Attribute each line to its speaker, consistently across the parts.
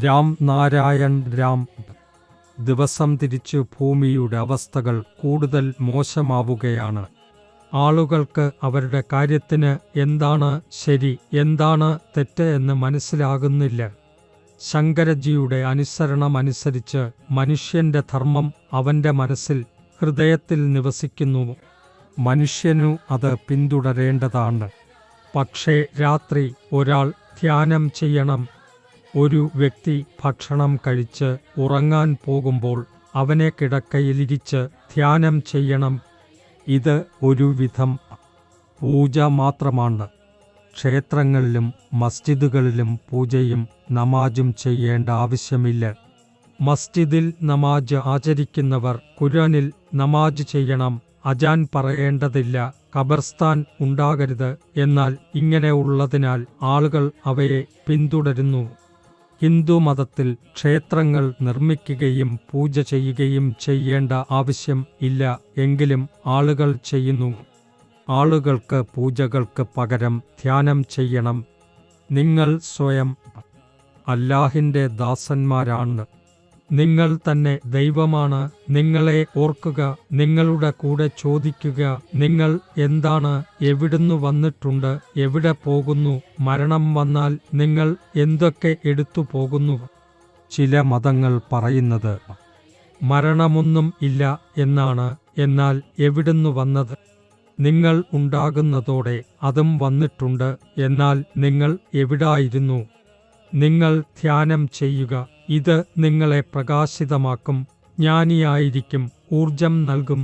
Speaker 1: രാം നാരായൺ രാം. ദിവസം തിരിച്ചു ഭൂമിയുടെ അവസ്ഥകൾ കൂടുതൽ മോശമാവുകയാണ്. ആളുകൾക്ക് അവരുടെ കാര്യത്തിന് എന്താണ് ശരി, എന്താണ് തെറ്റ് എന്ന് മനസ്സിലാകുന്നില്ല. ശങ്കരജിയുടെ അനുസരണമനുസരിച്ച് മനുഷ്യന്റെ ധർമ്മം അവന്റെ മനസ്സിൽ, ഹൃദയത്തിൽ നിവസിക്കുന്നു. മനുഷ്യനു അത് പിന്തുടരേണ്ടതാണ്. പക്ഷേ രാത്രി ഒരാൾ ധ്യാനം ചെയ്യണം. ഒരു വ്യക്തി ഭക്ഷണം കഴിച്ച് ഉറങ്ങാൻ പോകുമ്പോൾ അവനെ കിടക്കയിലിരിച്ച് ധ്യാനം ചെയ്യണം. ഇത് ഒരു വിധം പൂജ മാത്രമാണ്. ക്ഷേത്രങ്ങളിലും മസ്ജിദുകളിലും പൂജയും നമാജും ചെയ്യേണ്ട ആവശ്യമില്ല. മസ്ജിദിൽ നമാജ് ആചരിക്കുന്നവർ ഖുർആനിൽ നമാജ് ചെയ്യണം. അജാൻ പറയേണ്ടതില്ല. ഖബർസ്ഥാൻ ഉണ്ടാകരുത്. എന്നാൽ ഇങ്ങനെ ഉള്ളതിനാൽ ആളുകൾ അവയെ പിന്തുടരുന്നു. ഹിന്ദുമതത്തിൽ ക്ഷേത്രങ്ങൾ നിർമ്മിക്കുകയും പൂജ ചെയ്യുകയും ചെയ്യേണ്ട ആവശ്യം ഇല്ല. എങ്കിലും ആളുകൾ ചെയ്യുന്നു. ആളുകൾക്ക് പൂജകൾക്ക് പകരം ധ്യാനം ചെയ്യണം. നിങ്ങൾ സ്വയം അല്ലാഹിന്റെ ദാസന്മാരാണ്. നിങ്ങൾ തന്നെ ദൈവമാണ്. നിങ്ങളെ ഓർക്കുക, നിങ്ങളുടെ കൂടെ ചോദിക്കുക, നിങ്ങൾ എന്താണ്, എവിടുന്ന് വന്നിട്ടുണ്ട്, എവിടെ പോകുന്നു, മരണം വന്നാൽ നിങ്ങൾ എന്തൊക്കെ എടുത്തു പോകുന്നു. ചില മതങ്ങൾ പറയുന്നത് മരണമൊന്നും ഇല്ല എന്നാണ്. എന്നാൽ എവിടുന്ന് വന്നത്? നിങ്ങൾ ഉണ്ടാകുന്നതോടെ അതും വന്നിട്ടുണ്ട്. എന്നാൽ നിങ്ങൾ എവിടായിരുന്നു? നിങ്ങൾ ധ്യാനം ചെയ്യുക. ഇത് നിങ്ങളെ പ്രകാശിതമാക്കും, ജ്ഞാനിയായിരിക്കും, ഊർജം നൽകും.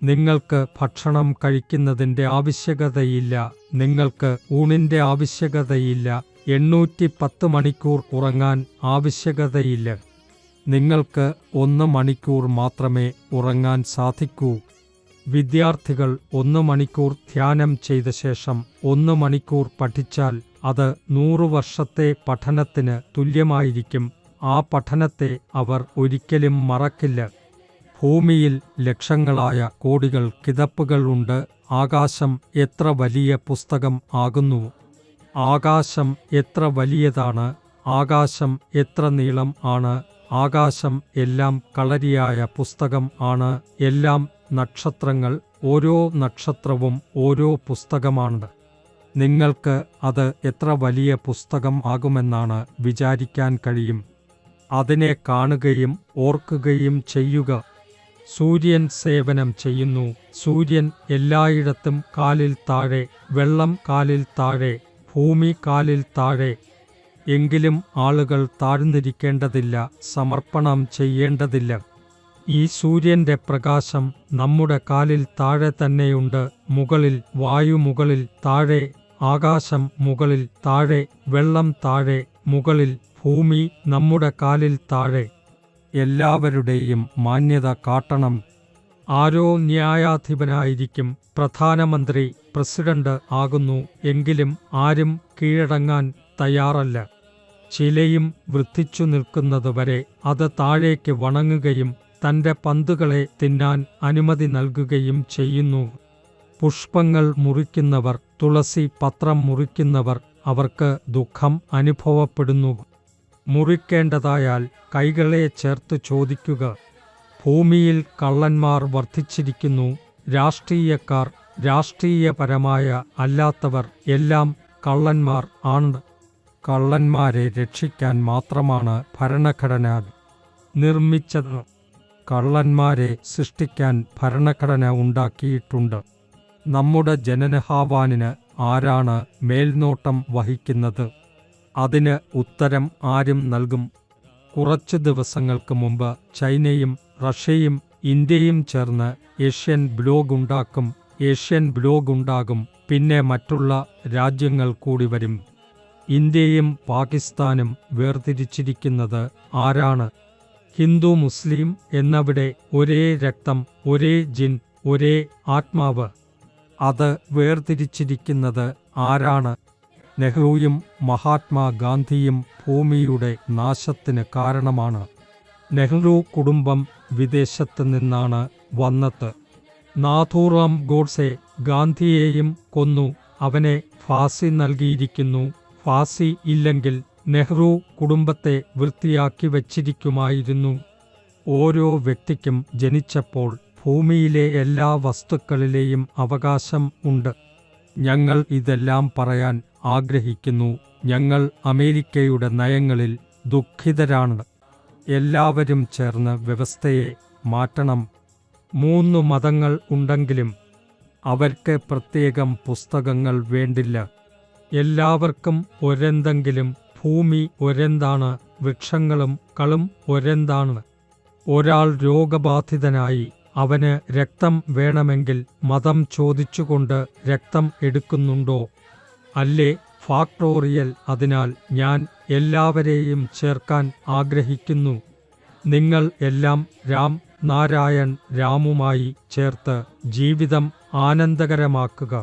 Speaker 1: നിങ്ങൾക്ക് ഭക്ഷണം കഴിക്കുന്നതിൻ്റെ ആവശ്യകതയില്ല. നിങ്ങൾക്ക് ഊണിൻ്റെ ആവശ്യകതയില്ല. 810 മണിക്കൂർ ഉറങ്ങാൻ ആവശ്യകതയില്ല. നിങ്ങൾക്ക് 1 മണിക്കൂർ മാത്രമേ ഉറങ്ങാൻ സാധിക്കൂ. വിദ്യാർത്ഥികൾ 1 മണിക്കൂർ ധ്യാനം ചെയ്ത ശേഷം 1 മണിക്കൂർ പഠിച്ചാൽ അത് 100 വർഷത്തെ പഠനത്തിന് തുല്യമായിരിക്കും. ആ പഠനത്തെ അവർ ഒരിക്കലും മറക്കില്ല. ഭൂമിയിൽ ലക്ഷങ്ങളായ കോടികൾ കിതപ്പുകൾ ഉണ്ട്. ആകാശം എത്ര വലിയ പുസ്തകം ആകുന്നു! ആകാശം എത്ര വലിയതാണ്! ആകാശം എത്ര നീളം ആണ്! ആകാശം എല്ലാം കളരിയായ പുസ്തകം ആണ്. എല്ലാം നക്ഷത്രങ്ങൾ. ഓരോ നക്ഷത്രവും ഓരോ പുസ്തകമാണ്. നിങ്ങൾക്ക് അത് എത്ര വലിയ പുസ്തകം ആകുമെന്നാണ് വിചാരിക്കാൻ കഴിയും. അതിനെ കാണുകയും ഓർക്കുകയും ചെയ്യുക. സൂര്യൻ സേവനം ചെയ്യുന്നു. സൂര്യൻ എല്ലായിടത്തും കാലിൽ താഴെ, വെള്ളം കാലിൽ താഴെ, ഭൂമി കാലിൽ താഴെ. എങ്കിലും ആളുകൾ താഴ്ന്നിരിക്കേണ്ടതില്ല, സമർപ്പണം ചെയ്യേണ്ടതില്ല. ഈ സൂര്യന്റെ പ്രകാശം നമ്മുടെ കാലിൽ താഴെ തന്നെയുണ്ട്. മുകളിൽ വായു, മുകളിൽ താഴെ ആകാശം, മുകളിൽ താഴെ വെള്ളം, താഴെ മുകളിൽ ഭൂമി, നമ്മുടെ കാലിൽ താഴെ. എല്ലാവരുടെയും മാന്യത കാട്ടണം. ആരോ ന്യായാധിപനായിരിക്കും, പ്രധാനമന്ത്രി, പ്രസിഡന്റ് ആകുന്നു. എങ്കിലും ആരും കീഴടങ്ങാൻ തയ്യാറല്ല. ചിലയും വൃദ്ധിച്ചു നിൽക്കുന്നതുവരെ അത് താഴേക്ക് വണങ്ങുകയും തൻ്റെ പന്തുകളെ തിന്നാൻ അനുമതി നൽകുകയും ചെയ്യുന്നു. പുഷ്പങ്ങൾ മുറിക്കുന്നവർ, തുളസി പത്രം മുറിക്കുന്നവർ, അവർക്ക് ദുഃഖം അനുഭവപ്പെടുന്നു. മുറിക്കേണ്ടതായാൽ കൈകളെ ചേർത്ത് ചോദിക്കുക. ഭൂമിയിൽ കള്ളന്മാർ വർദ്ധിച്ചിരിക്കുന്നു. രാഷ്ട്രീയക്കാർ, രാഷ്ട്രീയപരമായ അല്ലാത്തവർ എല്ലാം കള്ളന്മാർ ആണ്. കള്ളന്മാരെ രക്ഷിക്കാൻ മാത്രമാണ് ഭരണഘടന നിർമ്മിച്ചത്. കള്ളന്മാരെ സൃഷ്ടിക്കാൻ ഭരണഘടന ഉണ്ടാക്കിയിട്ടുണ്ട്. നമ്മുടെ ജനനഹാവാനിന് ആരാണ് മേൽനോട്ടം വഹിക്കുന്നത്? അതിന് ഉത്തരം ആരും നൽകും? കുറച്ച് ദിവസങ്ങൾക്ക് മുമ്പ് ചൈനയും റഷ്യയും ഇന്ത്യയും ചേർന്ന് ഏഷ്യൻ ബ്ലോഗ് ഉണ്ടാക്കും. ഏഷ്യൻ ബ്ലോഗ് ഉണ്ടാകും. പിന്നെ മറ്റുള്ള രാജ്യങ്ങൾ കൂടി വരും. ഇന്ത്യയും പാകിസ്ഥാനും വേർതിരിച്ചിരിക്കുന്നത് ആരാണ്? ഹിന്ദു മുസ്ലിം എന്നവിടെ ഒരേ രക്തം, ഒരേ ജിൻ, ഒരേ ആത്മാവ്. അത് വേർതിരിച്ചിരിക്കുന്നത് ആരാണ്? നെഹ്റുവും മഹാത്മാഗാന്ധിയും ഭൂമിയുടെ നാശത്തിന് കാരണമാണ്. നെഹ്റു കുടുംബം വിദേശത്ത് നിന്നാണ് വന്നത്. നാഥൂറാം ഗോഡ്സെ ഗാന്ധിയെയും കൊന്നു. അവനെ ഫാസി നൽകിയിരിക്കുന്നു. ഫാസി ഇല്ലെങ്കിൽ നെഹ്റു കുടുംബത്തെ വൃത്തിയാക്കി വച്ചിരിക്കുമായിരുന്നു. ഓരോ വ്യക്തിക്കും ജനിച്ചപ്പോൾ ഭൂമിയിലെ എല്ലാ വസ്തുക്കളിലെയും അവകാശം ഉണ്ട്. ഞങ്ങൾ ഇതെല്ലാം പറയാൻ ആഗ്രഹിക്കുന്നു. ഞങ്ങൾ അമേരിക്കയുടെ നയങ്ങളിൽ ദുഃഖിതരാണ്. എല്ലാവരും ചേർന്ന് വ്യവസ്ഥയെ മാറ്റണം. 3 മതങ്ങൾ ഉണ്ടെങ്കിലും അവർക്ക് പ്രത്യേകം പുസ്തകങ്ങൾ വേണ്ടില്ല. എല്ലാവർക്കും ഒരെന്തെങ്കിലും. ഭൂമി ഒരെന്താണ്, വൃക്ഷങ്ങളും കളും ഒരെന്താണ്. ഒരാൾ രോഗബാധിതനായി അവന് രക്തം വേണമെങ്കിൽ മതം ചോദിച്ചുകൊണ്ട് രക്തം എടുക്കുന്നുണ്ടോ? അല്ലേ? ഫാക്ടോറിയൽ. അതിനാൽ ഞാൻ എല്ലാവരെയും ചേർക്കാൻ ആഗ്രഹിക്കുന്നു. നിങ്ങൾ എല്ലാം രാം നാരായൺ രാമുമായി ചേർത്ത് ജീവിതം ആനന്ദകരമാക്കുക.